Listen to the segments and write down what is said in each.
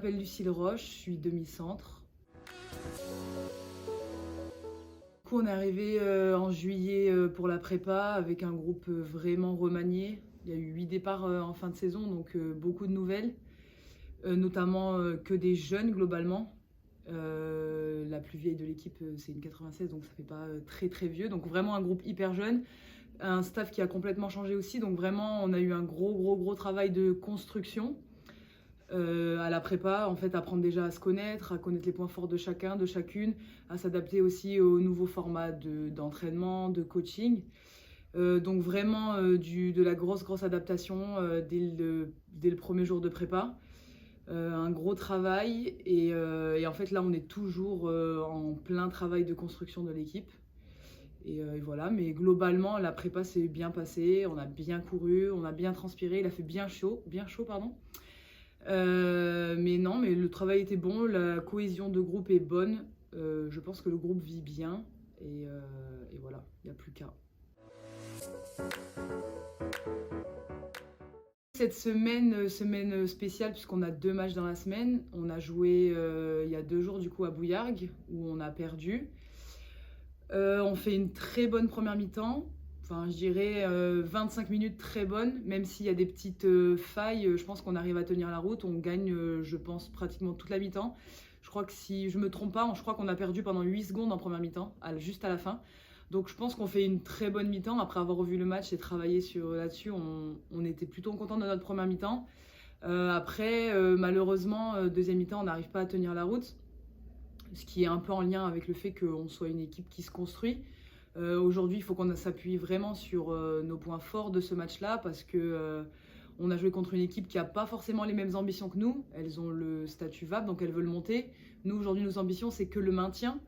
m'appelle Lucille Roche, je suis demi-centre. Du coup, on est arrivé en juillet pour la prépa avec un groupe vraiment remanié. Il y a eu 8 départs en fin de saison, donc beaucoup de nouvelles, notamment que des jeunes globalement. La plus vieille de l'équipe, c'est une 96, donc ça fait pas très très vieux. Donc vraiment un groupe hyper jeune. Un staff qui a complètement changé aussi, donc vraiment on a eu un gros travail de construction à la prépa, en fait apprendre déjà à se connaître, à connaître les points forts de chacun, de chacune, à s'adapter aussi aux nouveaux formats d'entraînement, de coaching. Donc vraiment de la grosse adaptation dès le premier jour de prépa. Un gros travail et en fait là on est toujours en plein travail de construction de l'équipe. Et voilà, mais globalement, la prépa s'est bien passée, on a bien couru, on a bien transpiré, il a fait bien chaud, pardon. Mais non, mais le travail était bon, la cohésion de groupe est bonne. Je pense que le groupe vit bien et voilà, il n'y a plus qu'à. Cette semaine spéciale, puisqu'on a 2 matchs dans la semaine, on a joué il y a 2 jours du coup à Bouillargues, où on a perdu. On fait une très bonne première mi-temps, enfin je dirais 25 minutes très bonnes, même s'il y a des petites failles, je pense qu'on arrive à tenir la route, on gagne je pense pratiquement toute la mi-temps. Je crois que si je me trompe pas, je crois qu'on a perdu pendant 8 secondes en première mi-temps, juste à la fin. Donc je pense qu'on fait une très bonne mi-temps, après avoir revu le match et travaillé là-dessus, on était plutôt content de notre première mi-temps. Après malheureusement, deuxième mi-temps on n'arrive pas à tenir la route. Ce qui est un peu en lien avec le fait qu'on soit une équipe qui se construit. Aujourd'hui, il faut qu'on s'appuie vraiment sur nos points forts de ce match-là parce que on a joué contre une équipe qui n'a pas forcément les mêmes ambitions que nous. Elles ont le statut VAP, donc elles veulent monter. Nous, aujourd'hui, nos ambitions, c'est que le maintien.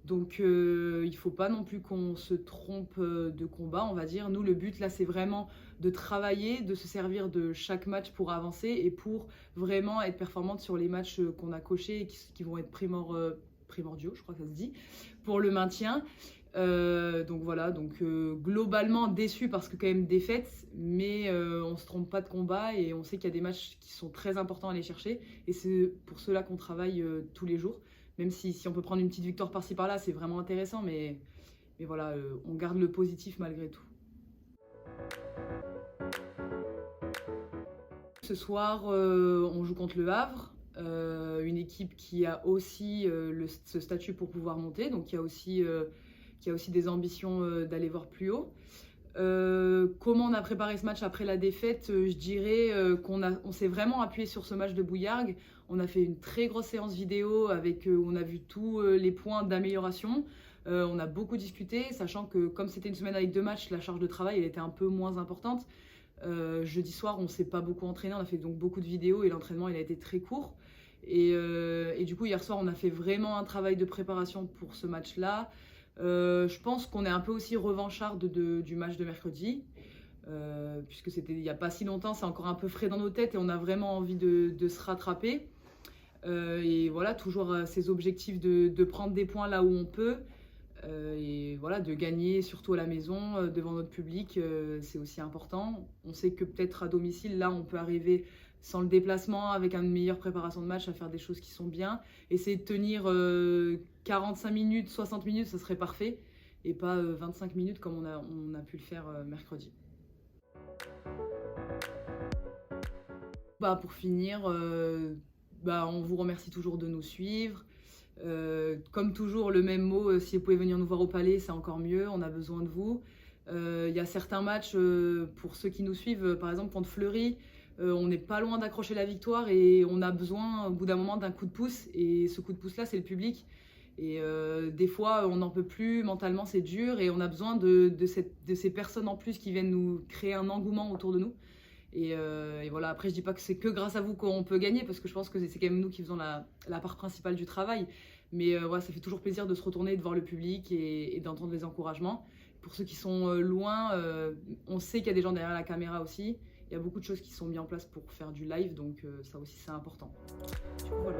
Donc, il ne faut pas non plus qu'on se trompe de combat, on va dire. Nous, le but, là, c'est vraiment de travailler, de se servir de chaque match pour avancer et pour vraiment être performante sur les matchs qu'on a cochés et qui vont être primordiaux, je crois que ça se dit, pour le maintien. Donc voilà, globalement déçu parce que quand même défaite, mais on se trompe pas de combat et on sait qu'il y a des matchs qui sont très importants à aller chercher et c'est pour cela qu'on travaille tous les jours. Même si on peut prendre une petite victoire par-ci par-là, c'est vraiment intéressant, mais voilà, on garde le positif malgré tout. Ce soir, on joue contre le Havre, une équipe qui a aussi ce statut pour pouvoir monter, donc qui a aussi des ambitions d'aller voir plus haut. Comment on a préparé ce match après la défaite, je dirais qu'on s'est vraiment appuyé sur ce match de Bouillargues. On a fait une très grosse séance vidéo où on a vu tous les points d'amélioration. On a beaucoup discuté, sachant que comme c'était une semaine avec 2 matchs, la charge de travail elle était un peu moins importante. Jeudi soir, on ne s'est pas beaucoup entraîné, on a fait donc beaucoup de vidéos et l'entraînement il a été très court. Et du coup, hier soir, on a fait vraiment un travail de préparation pour ce match-là. Je pense qu'on est un peu aussi revanchard du match de mercredi, puisque c'était il n'y a pas si longtemps, c'est encore un peu frais dans nos têtes et on a vraiment envie de se rattraper. Et voilà, toujours ces objectifs de prendre des points là où on peut. Et voilà, de gagner surtout à la maison, devant notre public, c'est aussi important. On sait que peut-être à domicile, là, on peut arriver sans le déplacement, avec une meilleure préparation de match, à faire des choses qui sont bien. Essayer de tenir 45 minutes, 60 minutes, ça serait parfait. Et pas 25 minutes comme on a pu le faire mercredi. Pour finir, on vous remercie toujours de nous suivre. Comme toujours, le même mot, si vous pouvez venir nous voir au Palais, c'est encore mieux, on a besoin de vous. Il y a certains matchs, pour ceux qui nous suivent, par exemple contre Fleury, on n'est pas loin d'accrocher la victoire et on a besoin au bout d'un moment d'un coup de pouce. Et ce coup de pouce-là, c'est le public. Et des fois, on n'en peut plus, mentalement, c'est dur et on a besoin de ces personnes en plus qui viennent nous créer un engouement autour de nous. Et voilà, après je dis pas que c'est que grâce à vous qu'on peut gagner, parce que je pense que c'est quand même nous qui faisons la part principale du travail. Mais voilà, ça fait toujours plaisir de se retourner, de voir le public et d'entendre les encouragements. Pour ceux qui sont loin, on sait qu'il y a des gens derrière la caméra aussi. Il y a beaucoup de choses qui sont mises en place pour faire du live, donc ça aussi c'est important. Du coup, voilà.